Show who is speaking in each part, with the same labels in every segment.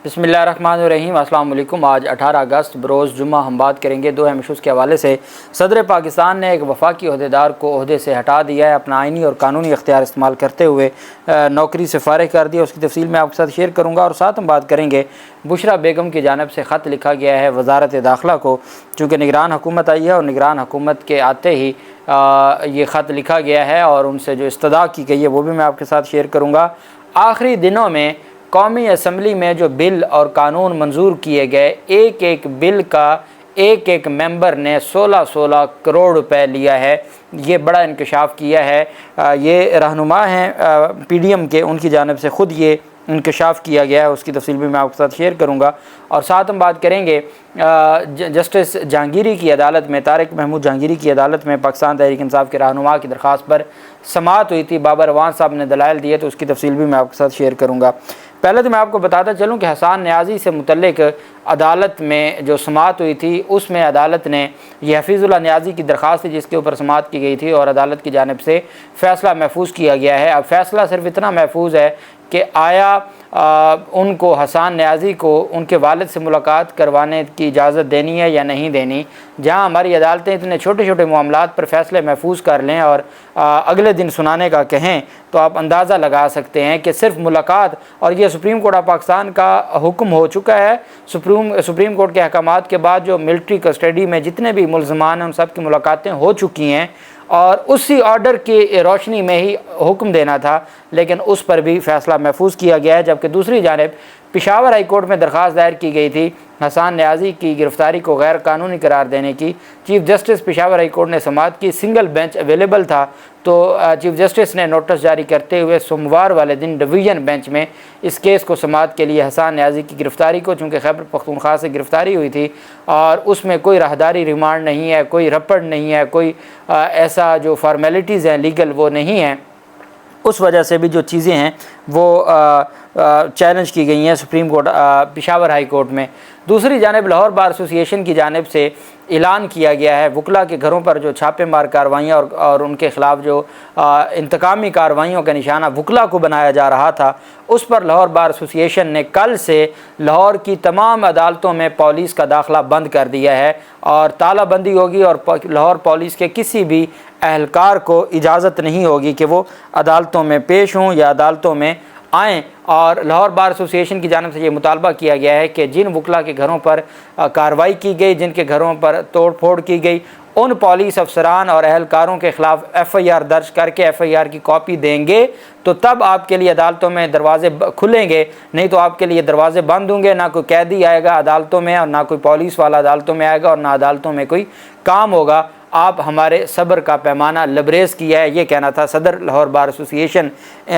Speaker 1: بسم اللہ الرحمن الرحیم۔ السلام علیکم۔ آج 18 اگست بروز جمعہ ہم بات کریں گے دو اہم ایشوز کے حوالے سے۔ صدر پاکستان نے ایک وفاقی عہدیدار کو عہدے سے ہٹا دیا ہے، اپنا آئینی اور قانونی اختیار استعمال کرتے ہوئے نوکری سے فارغ کر دیا۔ اس کی تفصیل میں آپ کے ساتھ شیئر کروں گا، اور ساتھ ہم بات کریں گے بشریٰ بیگم کی جانب سے خط لکھا گیا ہے وزارت داخلہ کو، چونکہ نگران حکومت آئی ہے اور نگران حکومت کے آتے ہی یہ خط لکھا گیا ہے اور ان سے جو استدعا کی گئی ہے وہ بھی میں آپ کے ساتھ شیئر کروں گا۔ آخری دنوں میں قومی اسمبلی میں جو بل اور قانون منظور کیے گئے، ایک ایک بل کا ایک ممبر نے 16 کروڑ روپے لیا ہے۔ یہ بڑا انکشاف کیا ہے۔ یہ رہنما ہیں پی ڈی ایم کے، ان کی جانب سے خود یہ انکشاف کیا گیا ہے، اس کی تفصیل بھی میں آپ کے ساتھ شیئر کروں گا۔ اور ساتھ ہم بات کریں گے جسٹس جہانگیری کی عدالت میں، طارق محمود جہانگیری کی عدالت میں پاکستان تحریک انصاف کے رہنما کی درخواست پر سماعت ہوئی تھی۔ بابر اعوان صاحب نے دلائل دیے، تو اس کی تفصیل بھی میں آپ کے ساتھ شیئر کروں گا۔ پہلے تو میں آپ کو بتاتا چلوں کہ حسان نیازی سے متعلق عدالت میں جو سماعت ہوئی تھی، اس میں عدالت نے یہ حفیظ اللہ نیازی کی درخواست تھی جس کے اوپر سماعت کی گئی تھی، اور عدالت کی جانب سے فیصلہ محفوظ کیا گیا ہے۔ اب فیصلہ صرف اتنا محفوظ ہے کہ آیا ان کو، حسان نیازی کو، ان کے والد سے ملاقات کروانے کی اجازت دینی ہے یا نہیں دینی۔ جہاں ہماری عدالتیں اتنے چھوٹے چھوٹے معاملات پر فیصلے محفوظ کر لیں اور اگلے دن سنانے کا کہیں، تو آپ اندازہ لگا سکتے ہیں کہ صرف ملاقات، اور یہ سپریم کورٹ آف پاکستان کا حکم ہو چکا ہے۔ سپریم کورٹ کے احکامات کے بعد جو ملٹری کسٹڈی میں جتنے بھی ملزمان ہیں ان سب کی ملاقاتیں ہو چکی ہیں، اور اسی آرڈر کی روشنی میں ہی حکم دینا تھا، لیکن اس پر بھی فیصلہ محفوظ کیا گیا ہے۔ جبکہ دوسری جانب پشاور ہائی کورٹ میں درخواست دائر کی گئی تھی حسان نیازی کی گرفتاری کو غیر قانونی قرار دینے کی۔ Chief justice Peshawar high court نے سماعت کی، سنگل بینچ اویلیبل تھا، تو چیف جسٹس نے نوٹس جاری کرتے ہوئے سوموار والے دن ڈویژن بینچ میں اس کیس کو سماعت کے لیے حسان نیازی کی گرفتاری کو، چونکہ خیبر پختونخوا سے گرفتاری ہوئی تھی اور اس میں کوئی راہداری ریمانڈ نہیں ہے، کوئی رپڑ نہیں ہے، کوئی ایسا جو فارمیلٹیز ہیں لیگل وہ نہیں ہیں، اس وجہ سے بھی جو چیزیں ہیں وہ چیلنج کی گئی ہیں supreme court Peshawar high court میں۔ دوسری جانب لاہور بار ایسوسی ایشن کی جانب سے اعلان کیا گیا ہے وکلاء کے گھروں پر جو چھاپے مار کارروائیاں اور ان کے خلاف جو انتقامی کارروائیوں کا نشانہ وکلاء کو بنایا جا رہا تھا، اس پر لاہور بار ایسوسی ایشن نے کل سے لاہور کی تمام عدالتوں میں پولیس کا داخلہ بند کر دیا ہے، اور تالہ بندی ہوگی، اور لاہور پولیس کے کسی بھی اہلکار کو اجازت نہیں ہوگی کہ وہ عدالتوں میں پیش ہوں یا عدالتوں میں آئیں۔ اور لاہور بار ایسوسی ایشن کی جانب سے یہ مطالبہ کیا گیا ہے کہ جن وکلاء کے گھروں پر کارروائی کی گئی، جن کے گھروں پر توڑ پھوڑ کی گئی، ان پولیس افسران اور اہلکاروں کے خلاف ایف آئی آر درج کر کے ایف آئی آر کی کاپی دیں گے تو تب آپ کے لیے عدالتوں میں دروازے کھلیں گے، نہیں تو آپ کے لیے دروازے بند ہوں گے۔ نہ کوئی قیدی آئے گا عدالتوں میں، اور نہ کوئی پولیس والا عدالتوں میں آئے گا، اور نہ عدالتوں میں کوئی کام ہوگا۔ آپ ہمارے صبر کا پیمانہ لبریز کیا ہے، یہ کہنا تھا صدر لاہور بار ایسوسی ایشن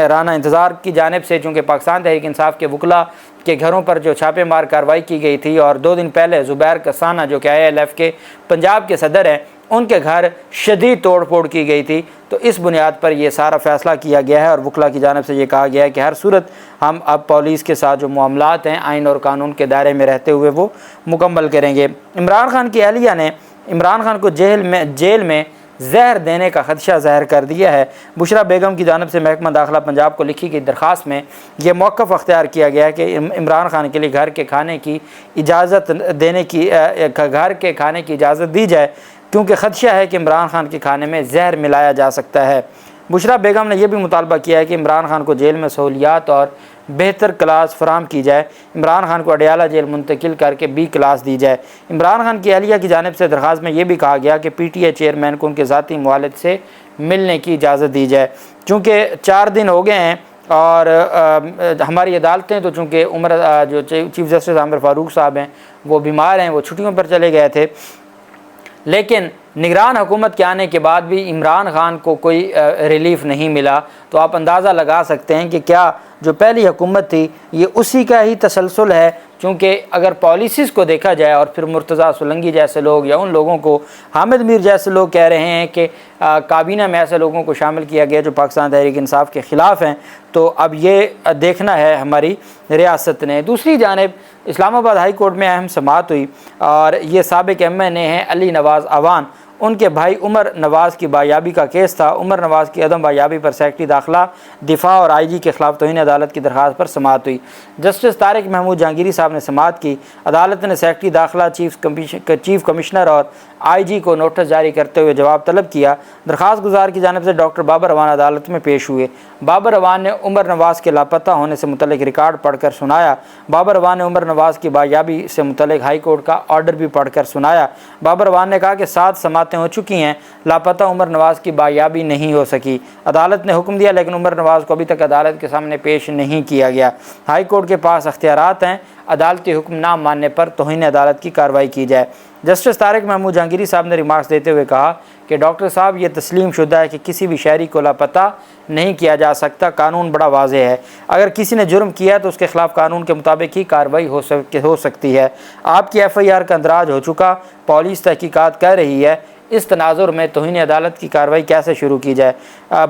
Speaker 1: رانا انتظار کی جانب سے۔ چونکہ پاکستان تحریک انصاف کے وکلاء کے گھروں پر جو چھاپے مار کارروائی کی گئی تھی، اور 2 دن پہلے زبیر کسانہ جو کہ ILF کے پنجاب کے صدر ہیں، ان کے گھر شدید توڑ پھوڑ کی گئی تھی، تو اس بنیاد پر یہ سارا فیصلہ کیا گیا ہے، اور وکلاء کی جانب سے یہ کہا گیا ہے کہ ہر صورت ہم اب پولیس کے ساتھ جو معاملات ہیں آئین اور قانون کے دائرے میں رہتے ہوئے وہ مکمل کریں گے۔ عمران خان کی اہلیہ نے عمران خان کو جیل میں زہر دینے کا خدشہ ظاہر کر دیا ہے۔ بشریٰ بیگم کی جانب سے محکمہ داخلہ پنجاب کو لکھی گئی درخواست میں یہ موقف اختیار کیا گیا ہے کہ عمران خان کے لیے گھر کے کھانے کی اجازت دی جائے، کیونکہ خدشہ ہے کہ عمران خان کے کھانے میں زہر ملایا جا سکتا ہے۔ بشریٰ بیگم نے یہ بھی مطالبہ کیا ہے کہ عمران خان کو جیل میں سہولیات اور بہتر کلاس فراہم کی جائے، عمران خان کو اڈیالہ جیل منتقل کر کے B کلاس دی جائے۔ عمران خان کی اہلیہ کی جانب سے درخواست میں یہ بھی کہا گیا کہ PTI چیئرمین کو ان کے ذاتی موالد سے ملنے کی اجازت دی جائے۔ چونکہ 4 دن ہو گئے ہیں اور ہماری عدالتیں تو چونکہ جو چیف جسٹس عامر فاروق صاحب ہیں وہ بیمار ہیں، وہ چھٹیوں پر چلے گئے تھے، لیکن نگران حکومت کے آنے کے بعد بھی عمران خان کو کوئی ریلیف نہیں ملا۔ تو آپ اندازہ لگا سکتے ہیں کہ کیا جو پہلی حکومت تھی یہ اسی کا ہی تسلسل ہے، چونکہ اگر پالیسیز کو دیکھا جائے، اور پھر مرتضیٰ سولنگی جیسے لوگ یا ان لوگوں کو، حامد میر جیسے لوگ کہہ رہے ہیں کہ کابینہ میں ایسے لوگوں کو شامل کیا گیا جو پاکستان تحریک انصاف کے خلاف ہیں، تو اب یہ دیکھنا ہے ہماری ریاست نے۔ دوسری جانب اسلام آباد ہائی کورٹ میں اہم سماعت ہوئی، اور یہ سابق MNA ہیں علی نواز اعوان، ان کے بھائی عمر نواز کی بایابی کا کیس تھا۔ عمر نواز کی عدم بایابی پر سیکرٹری داخلہ دفاع اور آئی جی کے خلاف توہین عدالت کی درخواست پر سماعت ہوئی۔ جسٹس طارق محمود جہانگیری صاحب نے سماعت کی۔ عدالت نے سیکرٹری داخلہ، چیف کمشنر اور آئی جی کو نوٹس جاری کرتے ہوئے جواب طلب کیا۔ درخواست گزار کی جانب سے ڈاکٹر بابر روان عدالت میں پیش ہوئے۔ بابر روان نے عمر نواز کے لاپتہ ہونے سے متعلق ریکارڈ پڑھ کر سنایا۔ بابر روان نے عمر نواز کی بایابی سے متعلق ہائی کورٹ کا آرڈر بھی پڑھ کر سنایا۔ بابر روان نے کہا کہ 7 سماعتیں ہو چکی ہیں، لاپتہ عمر نواز کی بایابی نہیں ہو سکی۔ عدالت نے حکم دیا لیکن عمر نواز کو ابھی تک عدالت کے سامنے پیش نہیں کیا گیا۔ ہائی کورٹ کے پاس اختیارات ہیں، عدالتی حکم نہ ماننے پر توہین عدالت کی کارروائی کی جائے۔ جسٹس طارق محمود جہانگیری صاحب نے ریمارکس دیتے ہوئے کہا کہ ڈاکٹر صاحب یہ تسلیم شدہ ہے کہ کسی بھی شہری کو لاپتہ نہیں کیا جا سکتا، قانون بڑا واضح ہے۔ اگر کسی نے جرم کیا تو اس کے خلاف قانون کے مطابق ہی کارروائی ہو سکتی ہے۔ آپ کی ایف آئی آر کا اندراج ہو چکا، پولیس تحقیقات کر رہی ہے، اس تناظر میں توہین عدالت کی کارروائی کیسے شروع کی جائے؟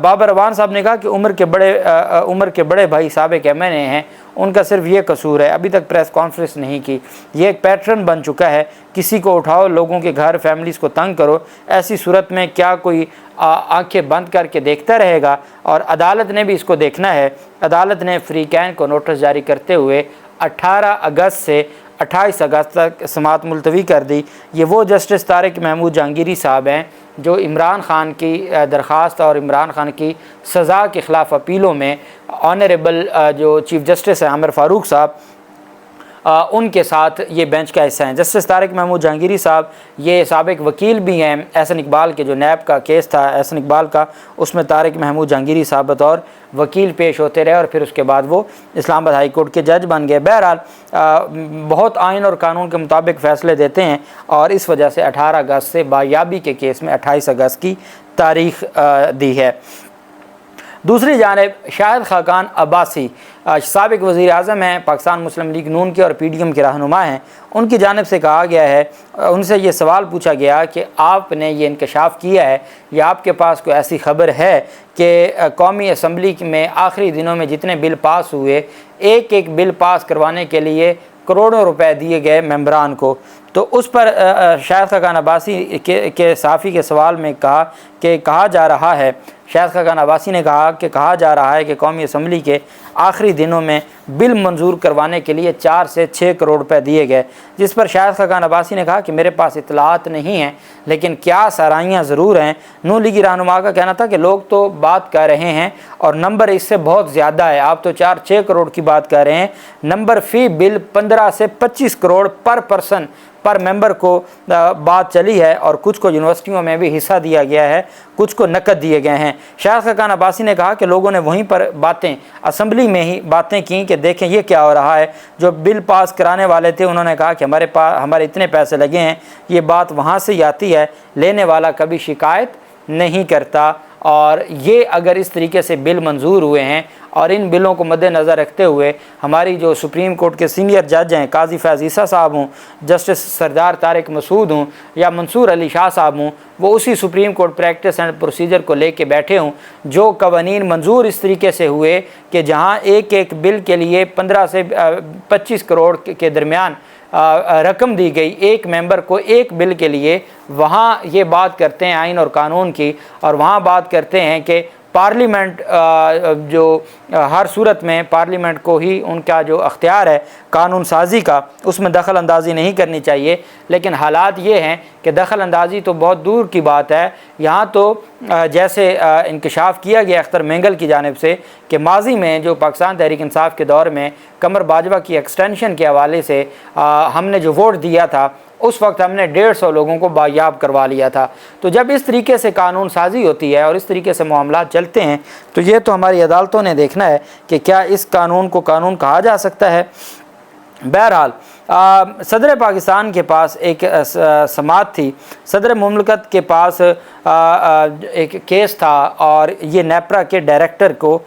Speaker 1: بابر روان صاحب نے کہا کہ عمر کے بڑے بھائی سابق ایم این اے ہیں، ان کا صرف یہ قصور ہے، ابھی تک پریس کانفرنس نہیں کی۔ یہ ایک پیٹرن بن چکا ہے، کسی کو اٹھاؤ، لوگوں کے گھر، فیملیز کو تنگ کرو۔ ایسی صورت میں کیا کوئی آنکھیں بند کر کے دیکھتا رہے گا؟ اور عدالت نے بھی اس کو دیکھنا ہے۔ عدالت نے فریقین کو نوٹس جاری کرتے ہوئے 18 اگست سے 28 اگست تک سماعت ملتوی کر دی۔ یہ وہ جسٹس طارق محمود جہانگیری صاحب ہیں جو عمران خان کی درخواست اور عمران خان کی سزا کے خلاف اپیلوں میں آنریبل جو چیف جسٹس ہیں عامر فاروق صاحب، ان کے ساتھ یہ بینچ کا حصہ ہیں۔ جسٹس طارق محمود جہانگیری صاحب یہ سابق وکیل بھی ہیں۔ احسن اقبال کے جو نیب کا کیس تھا احسن اقبال کا، اس میں طارق محمود جہانگیری صاحب بطور وکیل پیش ہوتے رہے اور پھر اس کے بعد وہ اسلام آباد ہائی کورٹ کے جج بن گئے۔ بہرحال بہت آئین اور قانون کے مطابق فیصلے دیتے ہیں اور اس وجہ سے 18 اگست سے بایابی کے کیس میں 28 اگست کی تاریخ دی ہے۔ دوسری جانب شاہد خاقان عباسی سابق وزیر اعظم ہیں، پاکستان مسلم لیگ نون کے اور پی ڈی ایم کے رہنما ہیں۔ ان کی جانب سے کہا گیا ہے، ان سے یہ سوال پوچھا گیا کہ آپ نے یہ انکشاف کیا ہے یا آپ کے پاس کوئی ایسی خبر ہے کہ قومی اسمبلی میں آخری دنوں میں جتنے بل پاس ہوئے، ایک ایک بل پاس کروانے کے لیے کروڑوں روپے دیے گئے ممبران کو؟ تو اس پر شاہد خاقان عباسی کے صحافی کے سوال میں کہا کہ کہا جا رہا ہے، شاہد خاقان عباسی نے کہا کہ کہا جا رہا ہے کہ قومی اسمبلی کے آخری دنوں میں بل منظور کروانے کے لیے 4 سے 6 کروڑ روپے دیے گئے، جس پر شاہد خاقان عباسی نے کہا کہ میرے پاس اطلاعات نہیں ہیں لیکن کیا سرائیاں ضرور ہیں۔ نون لیگی رہنما کا کہنا تھا کہ لوگ تو بات کر رہے ہیں اور نمبر اس سے بہت زیادہ ہے، آپ تو 4-6 کروڑ کی بات کر رہے ہیں، نمبر فی بل 15 سے 25 کروڑ پر پرسن پر ممبر کو بات چلی ہے اور کچھ کو یونیورسٹیوں میں بھی حصہ دیا گیا ہے، کچھ کو نقد دیے گئے ہیں۔ شاہد خاقان عباسی نے کہا کہ لوگوں نے وہیں پر باتیں اسمبلی میں ہی باتیں کیں کہ دیکھیں یہ کیا ہو رہا ہے۔ جو بل پاس کرانے والے تھے انہوں نے کہا کہ ہمارے اتنے پیسے لگے ہیں، یہ بات وہاں سے ہی آتی ہے، لینے والا کبھی شکایت نہیں کرتا۔ اور یہ اگر اس طریقے سے بل منظور ہوئے ہیں اور ان بلوں کو مد نظر رکھتے ہوئے ہماری جو سپریم کورٹ کے سینئر جج ہیں، قاضی فیض عیسیٰ صاحب ہوں، جسٹس سردار طارق مسعود ہوں یا منصور علی شاہ صاحب ہوں، وہ اسی supreme court practice and procedure کو لے کے بیٹھے ہوں، جو قوانین منظور اس طریقے سے ہوئے کہ جہاں ایک ایک بل کے لیے 15 سے 25 کروڑ کے درمیان رقم دی گئی ایک ممبر کو ایک بل کے لیے، وہاں یہ بات کرتے ہیں آئین اور قانون کی، اور وہاں بات کرتے ہیں کہ پارلیمنٹ جو ہر صورت میں پارلیمنٹ کو ہی ان کا جو اختیار ہے قانون سازی کا، اس میں دخل اندازی نہیں کرنی چاہیے۔ لیکن حالات یہ ہیں کہ دخل اندازی تو بہت دور کی بات ہے، یہاں تو جیسے انکشاف کیا گیا اختر مینگل کی جانب سے کہ ماضی میں جو پاکستان تحریک انصاف کے دور میں قمر باجوہ کی ایکسٹینشن کے حوالے سے ہم نے جو ووٹ دیا تھا، اس وقت ہم نے 150 لوگوں کو بایاب کروا لیا تھا۔ تو جب اس طریقے سے قانون سازی ہوتی ہے اور اس طریقے سے معاملات چلتے ہیں تو یہ تو ہماری عدالتوں نے دیکھنا ہے کہ کیا اس قانون کو قانون کہا جا سکتا ہے۔ بہرحال صدر پاکستان کے پاس ایک سماعت تھی، صدر مملکت کے پاس ایک کیس تھا اور یہ نیپرا کے ڈائریکٹر کو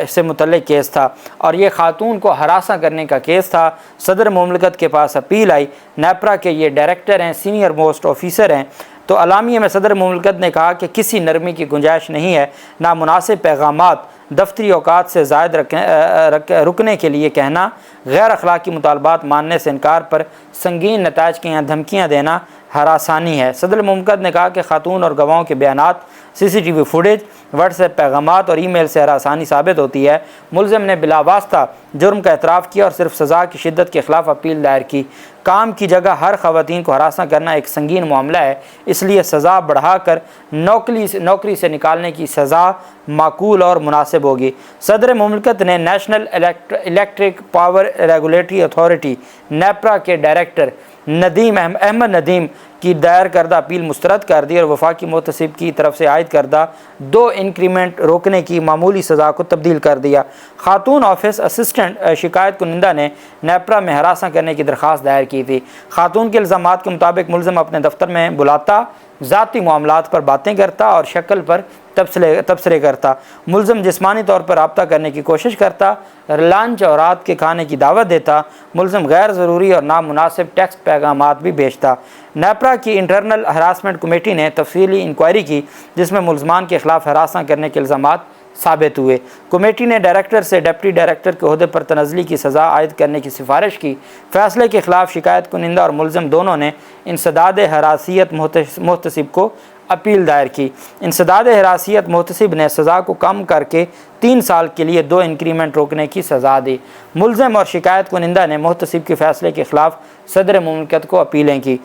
Speaker 1: سے متعلق کیس تھا اور یہ خاتون کو ہراساں کرنے کا کیس تھا۔ صدر مملکت کے پاس اپیل آئی، نیپرا کے یہ ڈائریکٹر ہیں، سینئر موسٹ آفیسر ہیں، تو اعلامیہ میں صدر مملکت نے کہا کہ کسی نرمی کی گنجائش نہیں ہے، نامناسب پیغامات، دفتری اوقات سے زائد رکنے کے لیے کہنا، غیر اخلاقی مطالبات ماننے سے انکار پر سنگین نتائج کی دھمکیاں دینا ہراسانی ہے۔ صدر مملکت نے کہا کہ خاتون اور گواہوں کے بیانات، CCTV فوٹیج، واٹس ایپ پیغامات اور ای میل سے ہراسانی ثابت ہوتی ہے۔ ملزم نے بلا واسطہ جرم کا اعتراف کیا اور صرف سزا کی شدت کے خلاف اپیل دائر کی۔ کام کی جگہ ہر خواتین کو ہراساں کرنا ایک سنگین معاملہ ہے، اس لیے سزا بڑھا کر نوکری سے نکالنے کی سزا معقول اور مناسب ہوگی۔ صدر مملکت نے national electric power regulatory authority NEPRA کے ڈائریکٹر احمد ندیم کی دائر کردہ اپیل مسترد کر دی اور وفاقی محتسب کی طرف سے عائد کردہ 2 انکریمنٹ روکنے کی معمولی سزا کو تبدیل کر دیا۔ خاتون آفس اسسٹنٹ شکایت کنندہ نے نیپرا میں ہراساں کرنے کی درخواست دائر کی تھی۔ خاتون کے الزامات کے مطابق ملزم اپنے دفتر میں بلاتا، ذاتی معاملات پر باتیں کرتا اور شکل پر تبصرے کرتا۔ ملزم جسمانی طور پر رابطہ کرنے کی کوشش کرتا، لنچ اور رات کے کھانے کی دعوت دیتا۔ ملزم غیر ضروری اور نامناسب ٹیکسٹ پیغامات بھی بھیجتا۔ نیپرا کی انٹرنل ہراسمنٹ کمیٹی نے تفصیلی انکوائری کی جس میں ملزمان کے خلاف ہراساں کرنے کے الزامات ثابت ہوئے۔ کمیٹی نے ڈائریکٹر سے ڈپٹی ڈائریکٹر کے عہدے پر تنزلی کی سزا عائد کرنے کی سفارش کی۔ فیصلے کے خلاف شکایت کنندہ اور ملزم دونوں نے انسداد حراسیت محتسب کو اپیل دائر کی۔ انسداد حراسیت محتسب نے سزا کو کم کر کے 3 سال کے لیے 2 انکریمنٹ روکنے کی سزا دی۔ ملزم اور شکایت کنندہ نے محتسب کے فیصلے کے خلاف صدر مملکت کو اپیلیں کی۔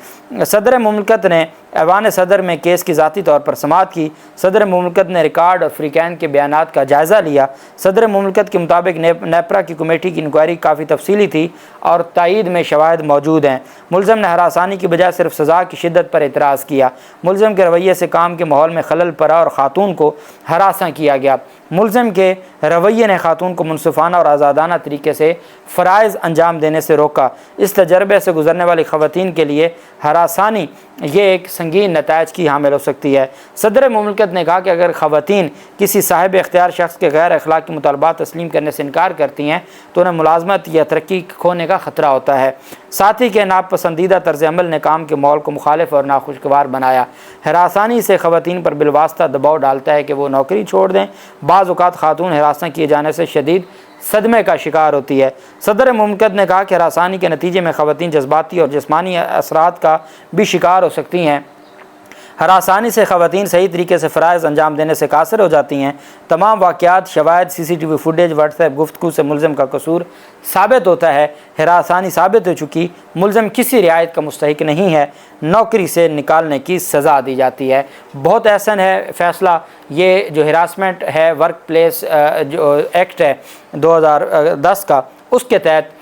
Speaker 1: صدر مملکت نے ایوان صدر میں کیس کی ذاتی طور پر سماعت کی۔ صدر مملکت نے ریکارڈ اور فریقین کے بیانات کا جائزہ لیا۔ صدر مملکت کے مطابق نیپرا کی کمیٹی کی انکوائری کافی تفصیلی تھی اور تائید میں شواہد موجود ہیں۔ ملزم نے ہراسانی کی بجائے صرف سزا کی شدت پر اعتراض کیا۔ ملزم کے رویے سے کام کے ماحول میں خلل پڑا اور خاتون کو ہراساں کیا گیا۔ ملزم کے رویے نے خاتون کو منصفانہ اور آزادانہ طریقے سے فرائض انجام دینے سے روکا۔ اس تجربے سے گزرنے والی خواتین کے لیے ہراسانی یہ ایک سنگین نتائج کی حامل ہو سکتی ہے۔ صدر مملکت نے کہا کہ اگر خواتین کسی صاحب اختیار شخص کے غیر اخلاقی مطالبات تسلیم کرنے سے انکار کرتی ہیں تو انہیں ملازمت یا ترقی کھونے کا خطرہ ہوتا ہے۔ ساتھی کے ناپسندیدہ طرز عمل نے کام کے ماحول کو مخالف اور ناخوشگوار بنایا۔ ہراسانی سے خواتین پر بالواسطہ دباؤ ڈالتا ہے کہ وہ نوکری چھوڑ دیں۔ بعض اوقات خاتون ہراساں کیے جانے سے شدید صدمے کا شکار ہوتی ہے۔ صدر مملکت نے کہا کہ ہراسانی کے نتیجے میں خواتین جذباتی اور جسمانی اثرات کا بھی شکار ہو سکتی ہیں۔ ہراسانی سے خواتین صحیح طریقے سے فرائض انجام دینے سے قاصر ہو جاتی ہیں۔ تمام واقعات، شواہد، CCTV فوٹیج، واٹس ایپ گفتگو سے ملزم کا قصور ثابت ہوتا ہے۔ ہراسانی ثابت ہو چکی، ملزم کسی رعایت کا مستحق نہیں ہے، نوکری سے نکالنے کی سزا دی جاتی ہے۔ بہت احسن ہے فیصلہ یہ جو ہراسمنٹ ہے ورک پلیس جو ایکٹ ہے 2010 کا، اس کے تحت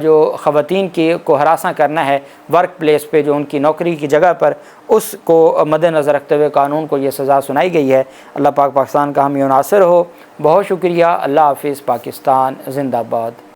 Speaker 1: جو خواتین کو ہراساں کرنا ہے ورک پلیس پہ جو ان کی نوکری کی جگہ پر، اس کو مد نظر رکھتے ہوئے قانون کو یہ سزا سنائی گئی ہے۔ اللہ پاک پاکستان کا حامی و ناصر ہو۔ بہت شکریہ۔ اللہ حافظ۔ پاکستان زندہ باد۔